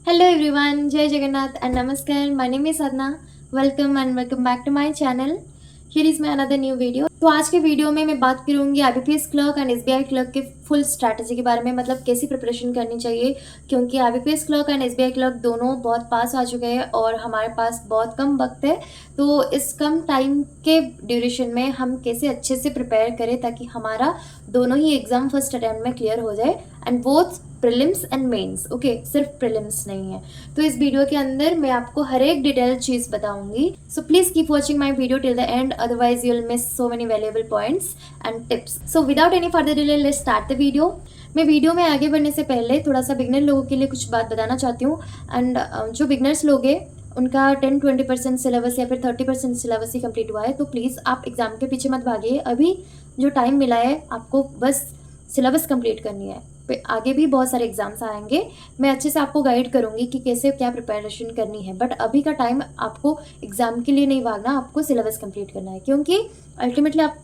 Hello everyone, Jai Jagannath and Namaskar. My name is Sadhna. Welcome and welcome back to my channel. Here is my another new video. तो आज के video में मैं बात करूंगी IBPS clerk and SBI clerk के full strategy के बारे में, मतलब कैसी प्रिपरेशन करनी चाहिए, क्योंकि IBPS clerk and SBI clerk दोनों बहुत पास आ चुके हैं और हमारे पास बहुत कम वक्त है। तो इस कम टाइम के ड्यूरेशन में हम कैसे अच्छे से प्रिपेयर करें ताकि हमारा दोनों ही एग्जाम फर्स्ट अटेम्प्ट में क्लियर हो जाए, and both prelims and mains. Okay, सिर्फ प्रीलिम्स नहीं है। तो इस वीडियो के अंदर मैं आपको हर एक डिटेल चीज बताऊंगी। So please keep watching my video till the end, otherwise you will miss so many valuable points and tips. So without any further delay let's start the video. मैं वीडियो में आगे बढ़ने से पहले थोड़ा सा बिगनर लोगों के लिए कुछ बात बताना चाहती हूँ। एंड जो बिगनर्स लोग हैं उनका 10-20% सिलेबस या फिर 30% सिलेबस ही कंप्लीट हुआ है, तो प्लीज़ आप एग्ज़ाम के पीछे मत भागिए। अभी जो टाइम मिला है आपको बस सिलेबस कंप्लीट करनी है। आगे भी बहुत सारे एग्जाम्स आएंगे, मैं अच्छे से आपको गाइड करूंगी कि कैसे क्या प्रिपरेशन करनी है। बट अभी का टाइम आपको एग्जाम के लिए नहीं भागना, आपको सिलेबस कंप्लीट करना है, क्योंकि अल्टीमेटली आप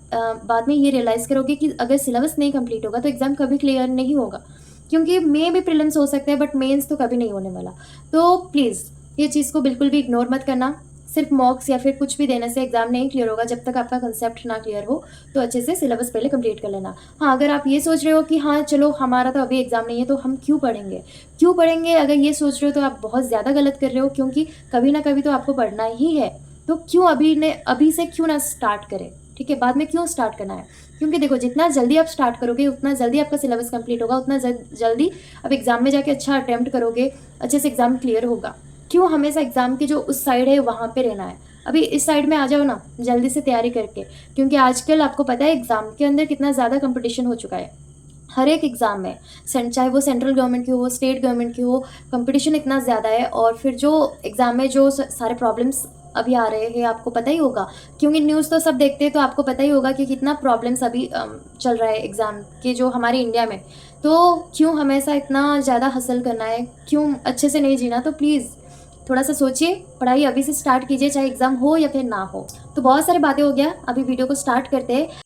बाद में ये रियलाइज़ करोगे कि अगर सिलेबस नहीं कंप्लीट होगा तो एग्ज़ाम कभी क्लियर नहीं होगा, क्योंकि मे भी प्रीलिम्स हो सकते हैं बट मेंस तो कभी नहीं होने वाला। तो प्लीज़ ये चीज़ को बिल्कुल भी इग्नोर मत करना। सिर्फ मॉक्स या फिर कुछ भी देने से एग्जाम नहीं क्लियर होगा जब तक आपका कंसेप्ट ना क्लियर हो। तो अच्छे से सिलेबस पहले कंप्लीट कर लेना। हाँ, अगर आप ये सोच रहे हो कि हाँ चलो हमारा तो अभी एग्जाम नहीं है तो हम क्यों पढ़ेंगे, अगर ये सोच रहे हो तो आप बहुत ज़्यादा गलत कर रहे हो, क्योंकि कभी ना कभी तो आपको पढ़ना ही है। तो क्यों अभी से क्यों ना स्टार्ट करें, ठीक है? बाद में क्यों स्टार्ट करना है? क्योंकि देखो, जितना जल्दी आप स्टार्ट करोगे उतना जल्दी आपका सिलेबस कंप्लीट होगा, उतना जल्दी आप एग्जाम में जाके अच्छा अटेम्प्ट करोगे, अच्छे से एग्जाम क्लियर होगा। क्यों हमेशा एग्जाम की जो उस साइड है वहाँ पे रहना है? अभी इस साइड में आ जाओ ना जल्दी से तैयारी करके, क्योंकि आजकल आपको पता है एग्जाम के अंदर कितना ज़्यादा कंपटीशन हो चुका है। हर एक एग्ज़ाम में चाहे वो सेंट्रल गवर्नमेंट की हो, स्टेट गवर्नमेंट की हो, कंपटीशन इतना ज़्यादा है। और फिर जो एग्ज़ाम में जो सारे प्रॉब्लम्स अभी आ रहे हैं आपको पता ही होगा, क्योंकि न्यूज़ तो सब देखते हैं, तो आपको पता ही होगा कि कितना प्रॉब्लम्स अभी चल रहा है एग्ज़ाम के जो हमारे इंडिया में। तो क्यों हमेशा इतना ज़्यादा हसल करना है, क्यों अच्छे से नहीं जीना? तो प्लीज़ थोड़ा सा सोचिए, पढ़ाई अभी से स्टार्ट कीजिए, चाहे एग्ज़ाम हो या फिर ना हो। तो बहुत सारी बातें हो गया, अभी वीडियो को स्टार्ट करते हैं।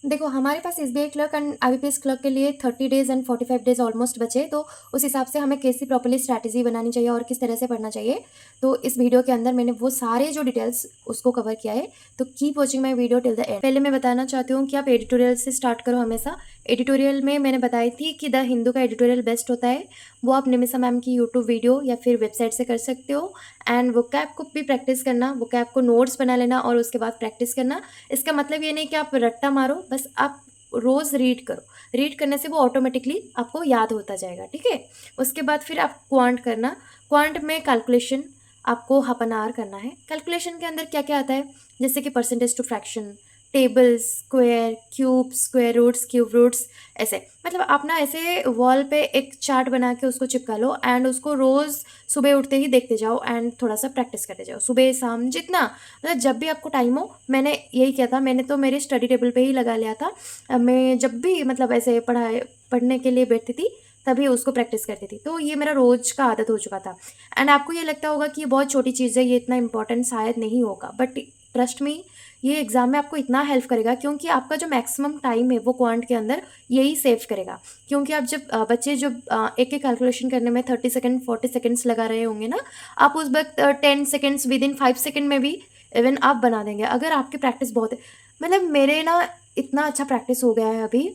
देखो, हमारे पास SBI clerk and IBPS clerk के लिए 30 डेज एंड 45 डेज ऑलमोस्ट बचे। तो उस हिसाब से हमें कैसी प्रॉपर्ली स्ट्रैटेजी बनानी चाहिए और किस तरह से पढ़ना चाहिए, तो इस वीडियो के अंदर मैंने वो सारे जो डिटेल्स उसको कवर किया है। तो keep watching my video till the end. पहले मैं बताना चाहती हूँ कि आप एडिटोरियल से स्टार्ट करो हमेशा। एडिटोरियल में मैंने बताई थी कि द हिंदू का एडिटोरियल बेस्ट होता है, वो आप निमिषा मैम की यूट्यूब वीडियो या फिर वेबसाइट से कर सकते हो। एंड वोकैब को भी प्रैक्टिस करना, वोकैब को नोट्स बना लेना और उसके बाद प्रैक्टिस करना। इसका मतलब ये नहीं कि आप रट्टा मारो, बस आप रोज़ रीड करो। रीड करने से वो ऑटोमेटिकली आपको याद होता जाएगा, ठीक है? उसके बाद फिर आप क्वांट करना। क्वांट में कैलकुलेशन आपको हाफ एन आवर करना है। कैलकुलेशन के अंदर क्या क्या आता है, जैसे कि percentage to fraction, tables, square, cube, square roots, cube roots, ऐसे। मतलब आप ना ऐसे वॉल पे एक चार्ट बना के उसको चिपका लो एंड उसको रोज़ सुबह उठते ही देखते जाओ एंड थोड़ा सा प्रैक्टिस करते जाओ, सुबह शाम जितना, मतलब जब भी आपको टाइम हो। मैंने यही किया था, मैंने तो मेरे स्टडी टेबल पे ही लगा लिया था। मैं जब भी मतलब ऐसे पढ़ने के लिए बैठती थी तभी उसको प्रैक्टिस करती थी। तो ये मेरा रोज का आदत हो चुका था। एंड आपको ये लगता होगा कि ये बहुत छोटी चीज़ है, ये इतना इंपॉर्टेंट शायद नहीं होगा, बट ट्रस्ट मी, ये एग्जाम में आपको इतना हेल्प करेगा, क्योंकि आपका जो मैक्सिमम टाइम है वो क्वांट के अंदर यही सेव करेगा। क्योंकि आप जब बच्चे जब एक एक कैलकुलेशन करने में 30 सेकेंड 40 सेकेंड्स लगा रहे होंगे ना, आप उस वक्त 10 सेकेंड्स विद इन 5 सेकेंड में भी इवन आप बना देंगे, अगर आपकी प्रैक्टिस बहुत है। मतलब मेरे ना इतना अच्छा प्रैक्टिस हो गया है अभी।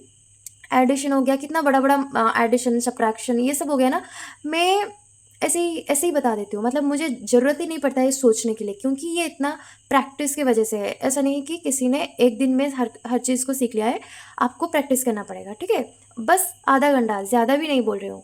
एडिशन हो गया, कितना बड़ा बड़ा एडिशन, सब्ट्रैक्शन, ये सब हो गया ना, मैं ऐसे ही बता देती हूँ। मतलब मुझे ज़रूरत ही नहीं पड़ता है सोचने के लिए, क्योंकि ये इतना प्रैक्टिस की वजह से है। ऐसा नहीं है कि किसी ने एक दिन में हर चीज़ को सीख लिया है, आपको प्रैक्टिस करना पड़ेगा, ठीक है? बस आधा घंटा, ज़्यादा भी नहीं बोल रही हूँ।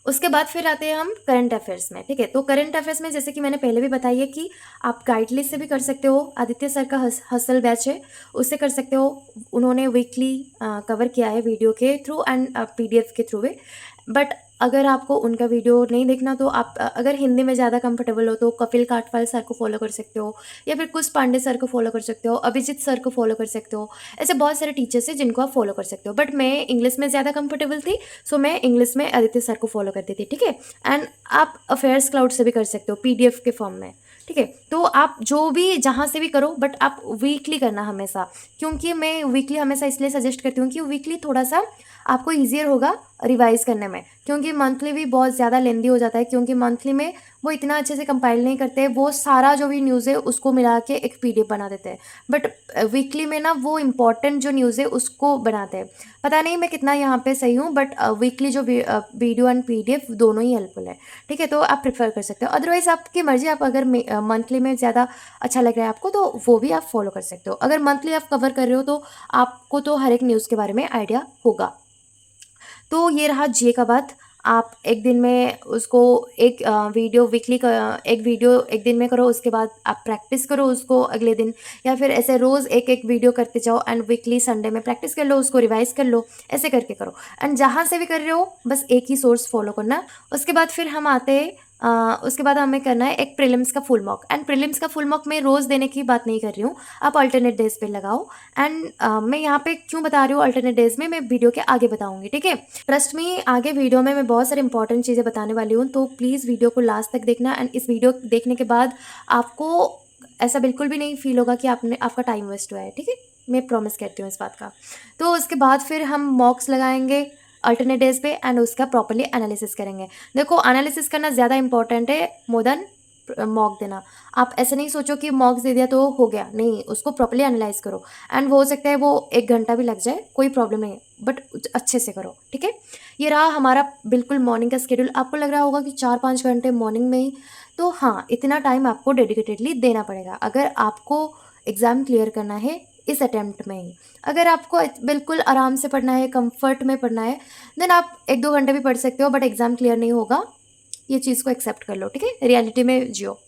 उसके बाद फिर आते हैं हम करंट अफेयर्स में, ठीक है? तो करंट अफेयर्स में जैसे कि मैंने पहले भी बताई है कि आप गाइडलिस्ट से भी कर सकते हो। आदित्य सर का हसल बैच है, उससे कर सकते हो। उन्होंने वीकली कवर किया है वीडियो के थ्रू एंड पीडीएफ के थ्रू भी। बट अगर आपको उनका वीडियो नहीं देखना तो आप अगर हिंदी में ज़्यादा कंफर्टेबल हो तो कपिल काठपाल सर को फॉलो कर सकते हो, या फिर कुछ पांडे सर को फॉलो कर सकते हो, अभिजीत सर को फॉलो कर सकते हो। ऐसे बहुत सारे टीचर्स हैं जिनको आप फॉलो कर सकते हो। बट मैं इंग्लिश में ज़्यादा कंफर्टेबल थी, सो मैं इंग्लिश में आदित्य सर को फॉलो करती थी, ठीक है? एंड आप अफेयर्स क्लाउड से भी कर सकते हो पीडीएफ के फॉर्म में, ठीक है? तो आप जो भी जहाँ से भी करो, बट आप वीकली करना हमेशा। क्योंकि मैं वीकली हमेशा इसलिए सजेस्ट करती हूँ कि वीकली थोड़ा सा आपको ईजियर होगा रिवाइज करने में, क्योंकि मंथली भी बहुत ज़्यादा लेंदी हो जाता है, क्योंकि मंथली में वो इतना अच्छे से कंपाइल नहीं करते, वो सारा जो भी न्यूज़ है उसको मिला के एक पीडीएफ बना देते हैं। बट वीकली में ना वो इम्पॉर्टेंट जो न्यूज़ है उसको बनाते हैं। पता नहीं मैं कितना यहाँ पे सही हूँ, बट वीकली जो वीडियो एंड पीडीएफ दोनों ही हेल्पफुल है। ठीक है, तो आप प्रेफर कर सकते हो, अदरवाइज़ आपकी मर्जी, आप अगर मंथली में ज़्यादा अच्छा लग रहा है आपको तो वो भी आप फॉलो कर सकते हो। अगर मंथली आप कवर कर रहे हो तो आपको तो हर एक न्यूज़ के बारे में आइडिया होगा। तो ये रहा जे का बात। आप एक दिन में उसको एक वीडियो वीकली का एक वीडियो एक दिन में करो, उसके बाद आप प्रैक्टिस करो उसको अगले दिन, या फिर ऐसे रोज़ एक एक वीडियो करते जाओ एंड वीकली संडे में प्रैक्टिस कर लो, उसको रिवाइज कर लो, ऐसे करके करो। एंड जहाँ से भी कर रहे हो बस एक ही सोर्स फॉलो करना। उसके बाद फिर हम आते हैं उसके बाद हमें करना है एक प्रीलिम्स का फुल मॉक। एंड प्रीलिम्स का फुल मॉक मैं रोज़ देने की बात नहीं कर रही हूँ, आप अल्टरनेट डेज पे लगाओ। एंड मैं यहाँ पे क्यों बता रही हूँ अल्टरनेट डेज में, मैं वीडियो के आगे बताऊँगी, ठीक है। ट्रस्ट मी, आगे वीडियो में मैं बहुत सारी इंपॉर्टेंट चीज़ें बताने वाली हूँ, तो प्लीज़ वीडियो को लास्ट तक देखना। एंड इस वीडियो देखने के बाद आपको ऐसा बिल्कुल भी नहीं फील होगा कि आपका टाइम वेस्ट हुआ है, ठीक है। मैं प्रॉमिस करती हूँ इस बात का। तो उसके बाद फिर हम मॉक्स लगाएंगे अल्टरनेट डेज पे एंड उसका प्रॉपर्ली एनालिसिस करेंगे। देखो, एनालिसिस करना ज़्यादा इंपॉर्टेंट है मोर देन मॉक देना। आप ऐसे नहीं सोचो कि मॉक्स दे दिया तो हो गया, नहीं, उसको प्रॉपर्ली एनालाइज करो। एंड हो सकता है वो 1 घंटा भी लग जाए, कोई प्रॉब्लम नहीं है, बट अच्छे से करो, ठीक है। ये रहा हमारा बिल्कुल मॉर्निंग का शेड्यूल। आपको लग रहा होगा कि 4-5 घंटे मॉर्निंग में ही, तो हाँ, इतना टाइम आपको डेडिकेटेडली देना पड़ेगा अगर आपको एग्ज़ाम क्लियर करना है इस अटेम्प्ट में ही। अगर आपको बिल्कुल आराम से पढ़ना है, कंफर्ट में पढ़ना है, देन आप 1-2 घंटे भी पढ़ सकते हो, बट एग्ज़ाम क्लियर नहीं होगा, ये चीज़ को एक्सेप्ट कर लो, ठीक है, रियलिटी में जियो।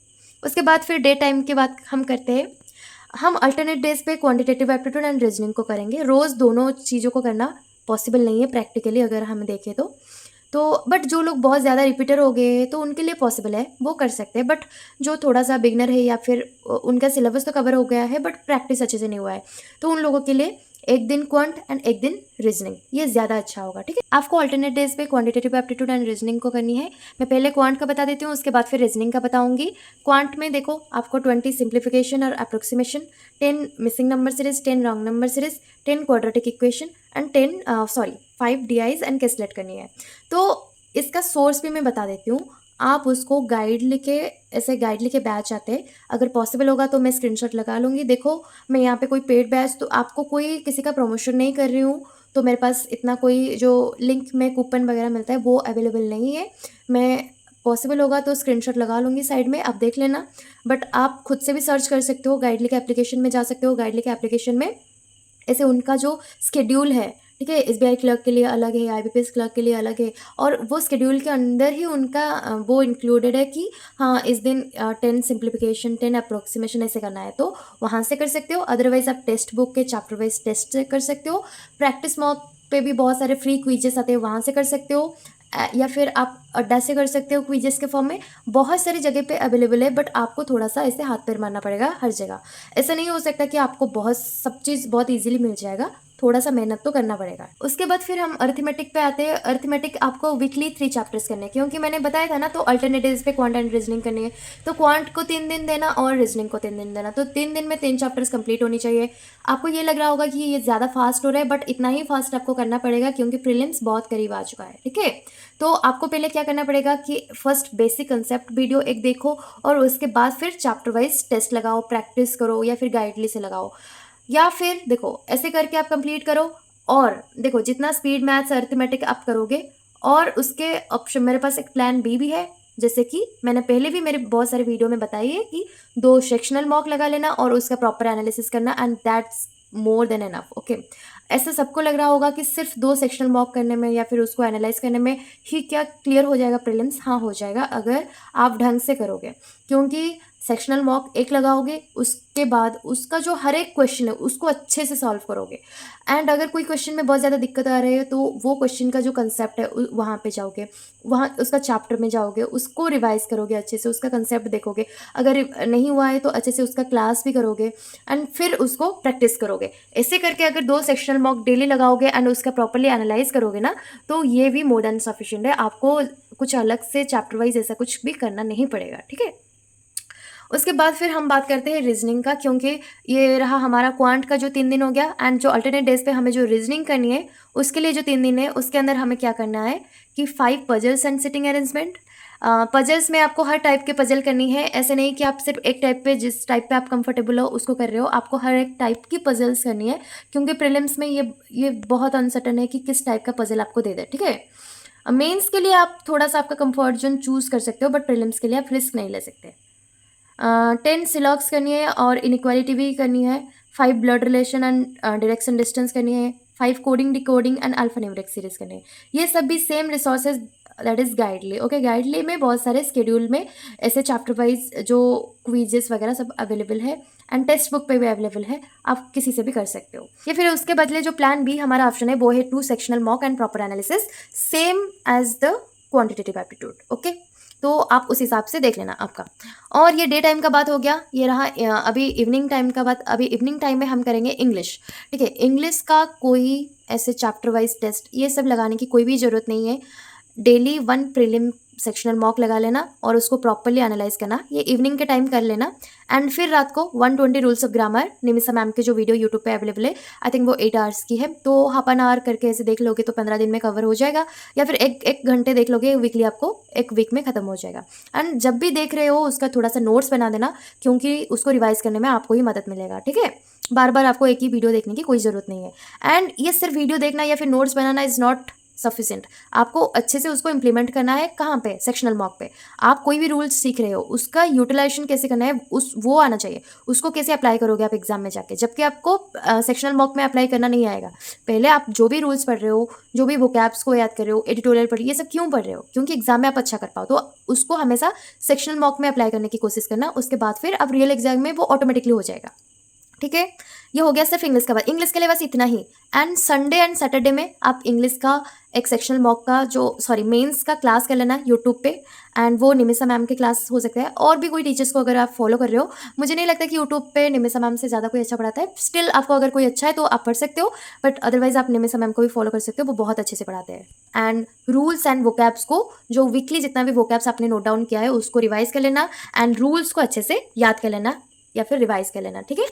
उसके बाद फिर डे टाइम की बात हम करते हैं। हम अल्टरनेट डेज पे क्वांटिटेटिव एप्टीट्यूड एंड रीजनिंग को करेंगे। रोज़ दोनों चीज़ों को करना पॉसिबल नहीं है प्रैक्टिकली अगर हम देखें तो बट जो लोग बहुत ज़्यादा रिपीटर हो गए तो उनके लिए पॉसिबल है, वो कर सकते हैं। बट जो थोड़ा सा बिगनर है या फिर उनका सिलेबस तो कवर हो गया है बट प्रैक्टिस अच्छे से नहीं हुआ है, तो उन लोगों के लिए एक दिन क्वांट एंड एक दिन रीजनिंग, ये ज़्यादा अच्छा होगा, ठीक है। आपको अल्टरनेट डेज पे क्वांटिटेटिव एप्टीट्यूड एंड रीजनिंग को करनी है। मैं पहले क्वांट का बता देती हूँ, उसके बाद फिर रीजनिंग का बताऊंगी। क्वांट में देखो, आपको 20 सिंप्लीफिकेशन और approximation, 10 missing number series, 10 wrong number series, 10 quadratic equation and 5 DIs and caselet करनी है। तो इसका सोर्स भी मैं बता देती हूँ। आप उसको गाइड लिखे, ऐसे गाइड लिखे बैच आते हैं, अगर पॉसिबल होगा तो मैं स्क्रीनशॉट लगा लूँगी। देखो, मैं यहाँ पे कोई पेड बैच, तो आपको कोई किसी का प्रमोशन नहीं कर रही हूँ, तो मेरे पास इतना कोई जो लिंक में कूपन वगैरह मिलता है वो अवेलेबल नहीं है। मैं पॉसिबल होगा तो स्क्रीनशॉट लगा लूँगी साइड में, आप देख लेना। बट आप खुद से भी सर्च कर सकते हो, गाइड लिखे एप्लीकेशन में जा सकते हो। गाइड लिखे एप्लीकेशन में ऐसे उनका जो शेड्यूल है, ठीक है, एसबीआई क्लर्क के लिए अलग है, आईबीपीएस क्लर्क के लिए अलग है, और वो शेड्यूल के अंदर ही उनका वो इंक्लूडेड है कि हाँ, इस दिन 10 सिंप्लीफिकेशन, 10 अप्रोक्सीमेशन ऐसे करना है, तो वहाँ से कर सकते हो। अदरवाइज आप टेक्स्ट बुक के चैप्टर वाइज टेस्ट से कर सकते हो। प्रैक्टिस मॉक पे भी बहुत सारे फ्री क्विजेस आते हैं, वहाँ से कर सकते हो। या फिर आप अड्डा से कर सकते हो, क्विजेस के फॉर्म में बहुत सारी जगह पे अवेलेबल है, बट आपको थोड़ा सा ऐसे हाथ पैर मारना पड़ेगा हर जगह। ऐसा नहीं हो सकता कि आपको बहुत सब चीज़ बहुत इजीली मिल जाएगा, थोड़ा सा मेहनत तो करना पड़ेगा। उसके बाद फिर हम अर्थमेटिक पे आते हैं। अर्थमेटिक आपको वीकली 3 चैप्टर्स करने हैं, क्योंकि मैंने बताया था ना, तो अल्टरनेटिव्स पे क्वांट एंड रीजनिंग करनी है, तो क्वांट को 3 दिन देना और रीजनिंग को 3 दिन देना, तो 3 दिन में 3 चैप्टर्स कंप्लीट होनी चाहिए। आपको ये लग रहा होगा कि ये ज़्यादा फास्ट हो रहा है, बट इतना ही फास्ट आपको करना पड़ेगा क्योंकि प्रीलिम्स बहुत करीब आ चुका है, ठीक है। तो आपको पहले क्या करना पड़ेगा कि फर्स्ट बेसिक कंसेप्ट वीडियो एक देखो, और उसके बाद फिर चैप्टर वाइज टेस्ट लगाओ, प्रैक्टिस करो, या फिर गाइडली से लगाओ, या फिर देखो ऐसे करके आप कंप्लीट करो। और देखो, जितना स्पीड मैथ्स अर्थमेटिक आप करोगे, और उसके ऑप्शन मेरे पास एक प्लान बी भी है, जैसे कि मैंने पहले भी मेरे बहुत सारे वीडियो में बताई है कि 2 सेक्शनल मॉक लगा लेना और उसका प्रॉपर एनालिसिस करना, and that's more than enough, okay. ऐसा सबको लग रहा होगा कि सिर्फ 2 सेक्शनल मॉक करने में या फिर उसको एनालाइज करने में ही क्या क्लियर हो जाएगा प्रीलिम्स। हाँ, हो जाएगा अगर आप ढंग से करोगे, क्योंकि सेक्शनल मॉक एक लगाओगे, उसके बाद उसका जो हर एक क्वेश्चन है उसको अच्छे से सॉल्व करोगे। एंड अगर कोई क्वेश्चन में बहुत ज़्यादा दिक्कत आ रही है तो वो क्वेश्चन का जो कंसेप्ट है वहाँ पे जाओगे, वहाँ उसका चैप्टर में जाओगे, उसको रिवाइज करोगे अच्छे से, उसका कंसेप्ट देखोगे। अगर नहीं हुआ है तो अच्छे से उसका क्लास भी करोगे, एंड फिर उसको प्रैक्टिस करोगे। ऐसे करके अगर 2 सेक्शनल मॉक डेली लगाओगे एंड उसका प्रॉपरली एनालाइज करोगे ना, तो ये भी मोर देन सफिशिएंट है। आपको कुछ अलग से चैप्टर वाइज ऐसा कुछ भी करना नहीं पड़ेगा, ठीक है। उसके बाद फिर हम बात करते हैं रीजनिंग का, क्योंकि ये रहा हमारा क्वांट का जो 3 दिन हो गया, एंड जो अल्टरनेट डेज पे हमें जो रीजनिंग करनी है उसके लिए जो 3 दिन है उसके अंदर हमें क्या करना है कि 5 puzzles and sitting arrangement. Puzzles में आपको हर टाइप के पजल करनी है, ऐसे नहीं कि आप सिर्फ एक टाइप पे, जिस टाइप पे आप कंफर्टेबल हो उसको कर रहे हो, आपको हर एक टाइप की पजल्स करनी है, क्योंकि प्रीलिम्स में ये बहुत अनसर्टन है कि किस टाइप का पजल आपको दे दे, ठीक है। मेंस के लिए आप थोड़ा सा आपका कंफर्ट जोन चूज कर सकते हो, बट प्रीलिम्स के लिए आप रिस्क नहीं ले सकते। 10 सिलॉक्स करनी है और इनइक्वालिटी भी करनी है, 5 blood relation and direction distance करनी है, 5 coding decoding and alphanumeric series करनी है। ये सब भी same resources, that is गाइडली। Okay, गाइडली में बहुत सारे स्केड्यूल में ऐसे चैप्टर वाइज जो क्विजेस वगैरह सब अवेलेबल है, एंड टेक्स्ट बुक पे भी अवेलेबल है, आप किसी से भी कर सकते हो। या फिर उसके बदले जो प्लान बी हमारा ऑप्शन है वो है 2 sectional mock and proper analysis, same as the quantitative aptitude. Okay, तो आप उस हिसाब से देख लेना आपका। और ये डे टाइम का बात हो गया, ये रहा अभी इवनिंग टाइम का बात। अभी इवनिंग टाइम में हम करेंगे इंग्लिश, ठीक है। इंग्लिश का कोई ऐसे चैप्टर वाइज टेस्ट ये सब लगाने की कोई भी ज़रूरत नहीं है। डेली 1 प्रीलिम सेक्शनल मॉक लगा लेना और उसको प्रॉपरली एनालाइज करना, ये इवनिंग के टाइम कर लेना। एंड फिर रात को 120 rules of grammar, Nimisha ma'am के जो वीडियो यूट्यूब पे अवेलेबल है, आई थिंक वो 8 आवर्स की है, तो हाफ एन आवर करके ऐसे देख लोगे तो 15 दिन में कवर हो जाएगा, या फिर एक घंटे देख लोगे वीकली, आपको एक वीक में खत्म हो जाएगा। एंड जब भी देख रहे हो उसका थोड़ा सा नोट्स बना देना, क्योंकि उसको रिवाइज करने में आपको ही मदद मिलेगा, ठीक है। बार बार आपको एक ही वीडियो देखने की कोई ज़रूरत नहीं है। एंड ये सिर्फ वीडियो देखना या फिर notes banana is not sufficient, आपको अच्छे से उसको इम्प्लीमेंट करना है। कहाँ पे? सेक्शनल मॉक पे। आप कोई भी रूल्स सीख रहे हो उसका यूटिलाइजेशन कैसे करना है, वो आना चाहिए, उसको कैसे अप्लाई करोगे आप एग्जाम में जाके, जबकि आपको सेक्शनल मॉक में अप्लाई करना नहीं आएगा। पहले आप जो भी रूल्स पढ़ रहे हो, जो भी वोकैब्स को याद कर रहे हो, एडिटोरियल पढ़ रहे हो, ये सब क्यों पढ़ रहे हो? क्योंकि एग्जाम में आप अच्छा कर पाओ, तो उसको हमेशा सेक्शनल मॉक में अप्लाई करने की कोशिश करना। उसके बाद फिर अब रियल एग्जाम में वो ऑटोमेटिकली हो जाएगा, ठीक है। ये हो गया सिर्फ इंग्लिश का बात। इंग्लिश के लिए बस इतना ही। एंड संडे एंड सैटरडे में आप इंग्लिश का एक सेक्शनल मॉक का मेंस का क्लास कर लेना यूट्यूब पे, एंड वो निमिषा मैम के क्लास हो सकता है, और भी कोई टीचर्स को अगर आप फॉलो कर रहे हो। मुझे नहीं लगता कि यूट्यूब पे निमिषा मैम से ज़्यादा कोई अच्छा पढ़ाता है, स्टिल आपको अगर कोई अच्छा है तो आप पढ़ सकते हो, बट अदरवाइज आप निमिषा मैम को भी फॉलो कर सकते हो, वो बहुत अच्छे से पढ़ाते हैं। एंड रूल्स एंड वोकैब्स को, जो वीकली जितना भी वोकैब्स आपने नोट डाउन किया है उसको रिवाइज कर लेना, एंड रूल्स को अच्छे से याद कर लेना या फिर रिवाइज कर लेना, ठीक है।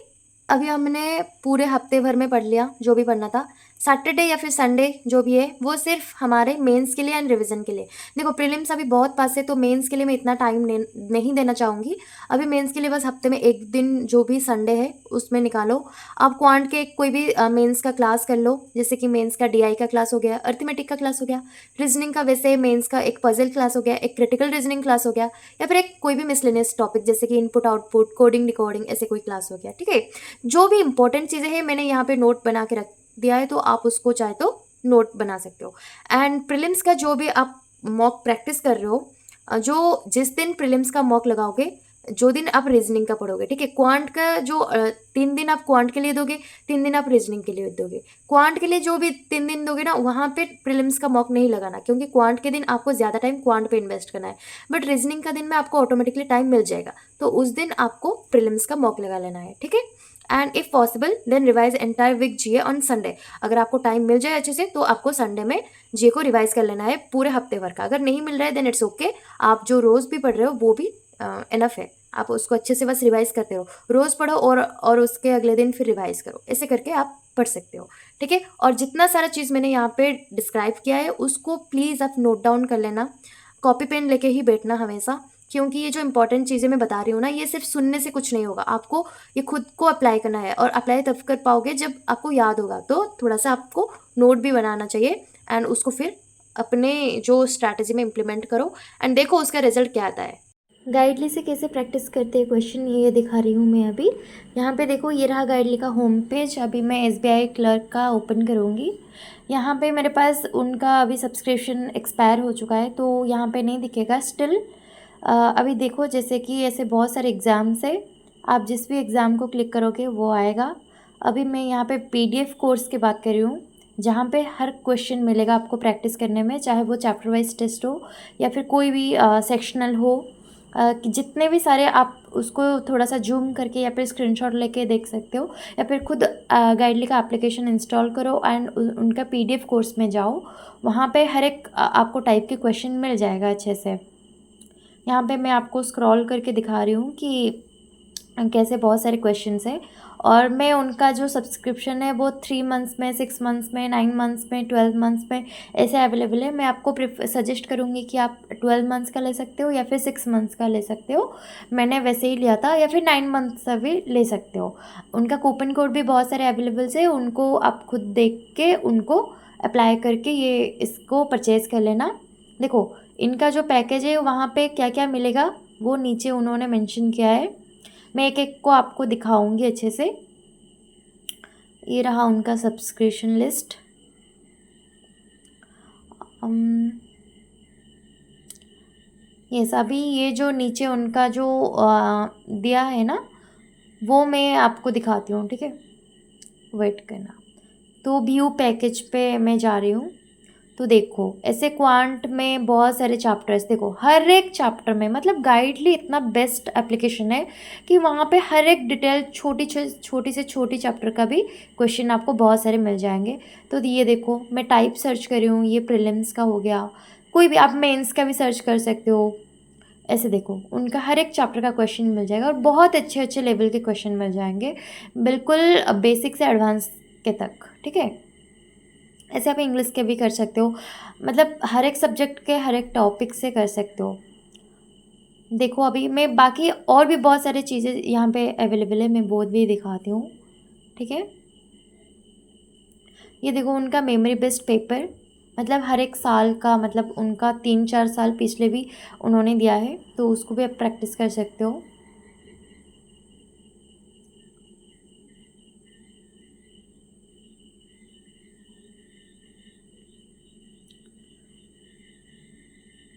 अभी हमने पूरे हफ्ते भर में पढ़ लिया जो भी पढ़ना था। सैटरडे या फिर संडे जो भी है वो सिर्फ हमारे मेंस के लिए एंड रिवीजन के लिए। देखो प्रीलिम्स अभी बहुत पास है, तो मेंस के लिए मैं इतना टाइम नहीं देना चाहूँगी। अभी मेंस के लिए बस हफ्ते में एक दिन जो भी संडे है उसमें निकालो। आप क्वांट के कोई भी मेंस का क्लास कर लो, जैसे कि मेंस का डीआई का क्लास हो गया, अर्थमेटिक का क्लास हो गया, रीजनिंग का वैसे मेंस का एक पजल क्लास हो गया, एक क्रिटिकल रीजनिंग क्लास हो गया, या फिर एक कोई भी मिसलेनियस टॉपिक जैसे कि इनपुट आउटपुट, कोडिंग डिकोडिंग, ऐसे कोई क्लास हो गया, ठीक है। जो भी इंपॉर्टेंट चीज़ें हैं मैंने यहाँ पे नोट बना के रख दिया है, तो आप उसको चाहे तो नोट बना सकते हो। एंड प्रीलिम्स का जो भी आप मॉक प्रैक्टिस कर रहे हो, जो जिस दिन प्रीलिम्स का मॉक लगाओगे, जो दिन आप रीजनिंग का पढ़ोगे, ठीक है। क्वांट का जो 3 दिन आप क्वांट के लिए दोगे, 3 दिन आप रीजनिंग के लिए दोगे। क्वांट के लिए जो भी 3 दिन दोगे ना, वहाँ पे प्रीलिम्स का मॉक नहीं लगाना, क्योंकि क्वांट के दिन आपको ज़्यादा टाइम क्वांट पे इन्वेस्ट करना है, बट रीजनिंग का दिन में आपको ऑटोमेटिकली टाइम मिल जाएगा, तो उस दिन आपको प्रीलिम्स का मॉक लगा लेना है, ठीक है। And if possible then revise entire week GA on Sunday. अगर आपको टाइम मिल जाए अच्छे से तो आपको संडे में जीए को रिवाइज कर लेना है पूरे हफ्ते भर का। अगर नहीं मिल रहा है देन इट्स ओके, आप जो रोज़ भी पढ़ रहे हो वो भी इनफ है, आप उसको अच्छे से बस रिवाइज करते रहो, रोज़ पढ़ो और उसके अगले दिन फिर रिवाइज करो, ऐसे करके आप पढ़ सकते हो, ठीक है। और जितना सारा चीज़ मैंने यहाँ पे डिस्क्राइब किया है उसको प्लीज़ आप नोट डाउन कर लेना, कॉपी पेन लेके ही बैठना हमेशा, क्योंकि ये जो इंपॉर्टेंट चीज़ें मैं बता रही हूँ ना, ये सिर्फ सुनने से कुछ नहीं होगा, आपको ये खुद को अप्लाई करना है, और अप्लाई तब कर पाओगे जब आपको याद होगा। तो थोड़ा सा आपको नोट भी बनाना चाहिए, एंड उसको फिर अपने जो स्ट्रैटेजी में इम्प्लीमेंट करो, एंड देखो उसका रिजल्ट क्या आता है। गाइडली से कैसे प्रैक्टिस करते हैं क्वेश्चन, ये दिखा रही हूँ मैं अभी। यहाँ पे देखो, ये रहा गाइडली का होम पेज। अभी मैं एसबीआई क्लर्क का ओपन करूँगी। यहाँ पे मेरे पास उनका अभी सब्सक्रिप्शन एक्सपायर हो चुका है, तो यहाँ पे नहीं दिखेगा स्टिल। अभी देखो, जैसे कि ऐसे बहुत सारे एग्ज़ाम्स है, आप जिस भी एग्ज़ाम को क्लिक करोगे वो आएगा। अभी मैं यहाँ पे पीडीएफ कोर्स की बात कर रही हूँ, जहाँ पे हर क्वेश्चन मिलेगा आपको प्रैक्टिस करने में, चाहे वो चैप्टर वाइज टेस्ट हो या फिर कोई भी सेक्शनल हो। कि जितने भी सारे आप उसको थोड़ा सा जूम करके या फिर स्क्रीनशॉट लेके देख सकते हो, या फिर खुद गाइडली का एप्लीकेशन इंस्टॉल करो एंड उनका पीडीएफ कोर्स में जाओ, वहाँ पे हर एक आपको टाइप के क्वेश्चन मिल जाएगा अच्छे से। यहाँ पे मैं आपको स्क्रॉल करके दिखा रही हूँ कि कैसे बहुत सारे क्वेश्चंस हैं, और मैं उनका जो सब्सक्रिप्शन है वो 3 मंथ्स में, 6 मंथ्स में, 9 मंथ्स में, 12 मंथ्स में ऐसे अवेलेबल है। मैं आपको सजेस्ट करूँगी कि आप 12 मंथ्स का ले सकते हो या फिर 6 मंथ्स का ले सकते हो। मैंने वैसे ही लिया था, या फिर 9 मंथ्स का भी ले सकते हो। उनका कूपन कोड भी बहुत सारे अवेलेबल्स है, उनको आप खुद देख के उनको अप्लाई करके ये इसको परचेज़ कर लेना। देखो इनका जो पैकेज है वहाँ पे क्या क्या मिलेगा वो नीचे उन्होंने मेंशन किया है। मैं एक एक को आपको दिखाऊंगी अच्छे से। ये रहा उनका सब्सक्रिप्शन लिस्ट। यस, अभी ये जो नीचे उनका जो दिया है ना वो मैं आपको दिखाती हूँ, ठीक है, वेट करना। तो व्यू पैकेज पे मैं जा रही हूँ। तो देखो ऐसे क्वांट में बहुत सारे चैप्टर्स, देखो हर एक चैप्टर में मतलब गाइडली इतना बेस्ट एप्लीकेशन है कि वहाँ पे हर एक डिटेल छोटी से छोटी चैप्टर का भी क्वेश्चन आपको बहुत सारे मिल जाएंगे। तो ये देखो मैं टाइप सर्च कर रही हूँ, ये प्रीलिम्स का हो गया, कोई भी आप मेंस का भी सर्च कर सकते हो। ऐसे देखो उनका हर एक चैप्टर का क्वेश्चन मिल जाएगा, और बहुत अच्छे अच्छे लेवल के क्वेश्चन मिल जाएंगे, बिल्कुल बेसिक से एडवांस के तक, ठीक है। ऐसे आप इंग्लिश के भी कर सकते हो, मतलब हर एक सब्जेक्ट के हर एक टॉपिक से कर सकते हो। देखो अभी मैं बाकी और भी बहुत सारी चीज़ें यहाँ पे अवेलेबल है, मैं वो भी दिखाती हूँ, ठीक है। ये देखो उनका मेमोरी बेस्ड पेपर, मतलब हर एक साल का, मतलब उनका 3-4 साल पिछले भी उन्होंने दिया है, तो उसको भी आप प्रैक्टिस कर सकते हो।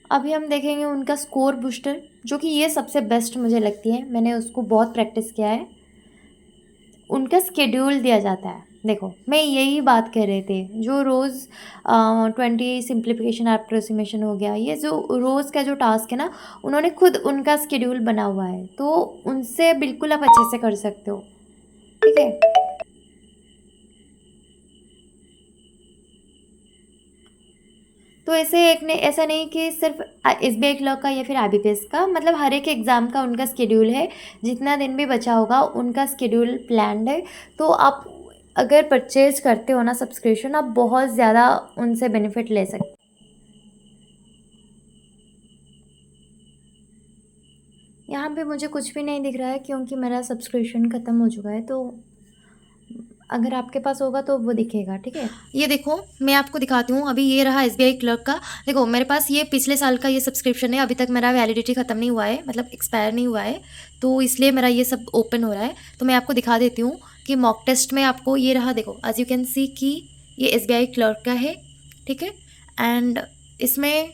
अभी हम देखेंगे उनका स्कोर बूस्टर, जो कि ये सबसे बेस्ट मुझे लगती है, मैंने उसको बहुत प्रैक्टिस किया है। उनका स्केड्यूल दिया जाता है, देखो मैं यही बात कर रहे थे, जो रोज़ 20 सिंप्लीफिकेशन अप्रोक्सीमेशन हो गया, ये जो रोज़ का जो टास्क है ना, उन्होंने खुद उनका स्केड्यूल बना हुआ है, तो उनसे बिल्कुल आप अच्छे से कर सकते हो, ठीक है। तो ऐसे एक ने ऐसा नहीं कि सिर्फ एसबीआई क्लर्क का या फिर आईबीपीएस का, मतलब हर एक एग्ज़ाम का उनका स्केड्यूल है, जितना दिन भी बचा होगा उनका स्केड्यूल प्लान्ड है। तो आप अगर परचेज करते हो ना सब्सक्रिप्शन, आप बहुत ज़्यादा उनसे बेनिफिट ले सकते। यहाँ पे मुझे कुछ भी नहीं दिख रहा है क्योंकि मेरा सब्सक्रिप्शन ख़त्म हो चुका है, तो अगर आपके पास होगा तो वो दिखेगा, ठीक है। ये देखो मैं आपको दिखाती हूँ, अभी ये रहा एसबीआई क्लर्क का। देखो मेरे पास ये पिछले साल का ये सब्सक्रिप्शन है, अभी तक मेरा वैलिडिटी ख़त्म नहीं हुआ है, मतलब एक्सपायर नहीं हुआ है, तो इसलिए मेरा ये सब ओपन हो रहा है। तो मैं आपको दिखा देती हूँ कि मॉक टेस्ट में आपको ये रहा, देखो एज यू कैन सी कि ये एसबीआई क्लर्क का है, ठीक है। एंड इसमें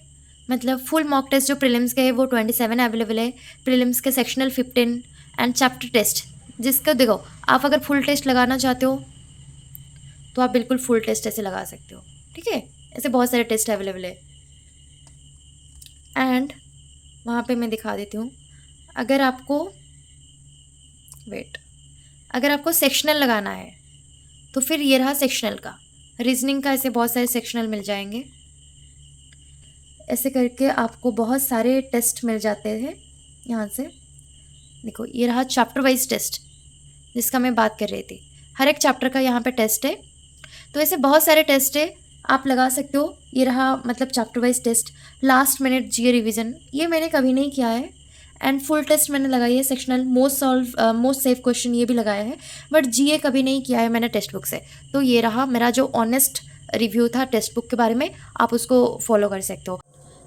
मतलब फुल मॉक टेस्ट जो प्रीलिम्स के है वो 27 अवेलेबल है, प्रीलिम्स के सेक्शनल 15 एंड चैप्टर टेस्ट, जिसका देखो आप अगर फुल टेस्ट लगाना चाहते हो तो आप बिल्कुल फुल टेस्ट ऐसे लगा सकते हो, ठीक है। ऐसे बहुत सारे टेस्ट अवेलेबल है। एंड वहाँ पे मैं दिखा देती हूँ, अगर आपको अगर आपको सेक्शनल लगाना है तो फिर ये रहा सेक्शनल का, रीजनिंग का ऐसे बहुत सारे सेक्शनल मिल जाएंगे। ऐसे करके आपको बहुत सारे टेस्ट मिल जाते हैं यहाँ से। देखो ये रहा चैप्टर वाइज टेस्ट जिसका मैं बात कर रही थी, हर एक चैप्टर का यहाँ पे टेस्ट है, तो ऐसे बहुत सारे टेस्ट है आप लगा सकते हो। ये रहा मतलब chapter wise test, last minute GA revision, ये मैंने कभी नहीं किया है। एंड फुल टेस्ट मैंने लगाई है, सेक्शनल मोस्ट सेफ क्वेश्चन ये भी लगाया है, बट जीए कभी नहीं किया है मैंने टेक्स्ट बुक से। तो ये रहा मेरा जो ऑनेस्ट रिव्यू था टेक्स्ट बुक के बारे में, आप उसको फॉलो कर सकते हो।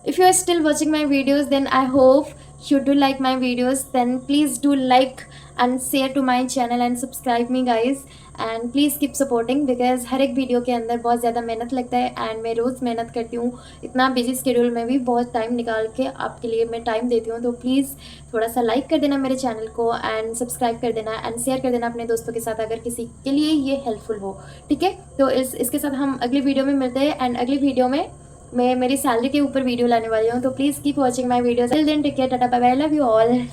If you are still watching my videos, then I hope you do like my videos. Then please do like and share to my channel and subscribe me guys. And please keep supporting because हर एक video के अंदर बहुत ज़्यादा मेहनत लगता है, and मैं रोज़ मेहनत करती हूँ, इतना बिजी स्केड्यूल में भी बहुत टाइम निकाल के आपके लिए मैं टाइम देती हूँ। तो प्लीज़ थोड़ा सा लाइक कर देना मेरे चैनल को, एंड सब्सक्राइब कर देना, एंड शेयर कर देना अपने दोस्तों के साथ अगर किसी के लिए ये हेल्पफुल हो, ठीक है। तो इसके साथ हम अगली वीडियो में मिलते हैं, एंड अगली वीडियो में मैं मेरी सैलरी के ऊपर वीडियो लाने वाली हूँ। तो please keep watching my videos. Till then take care, tata bye bye, love you all.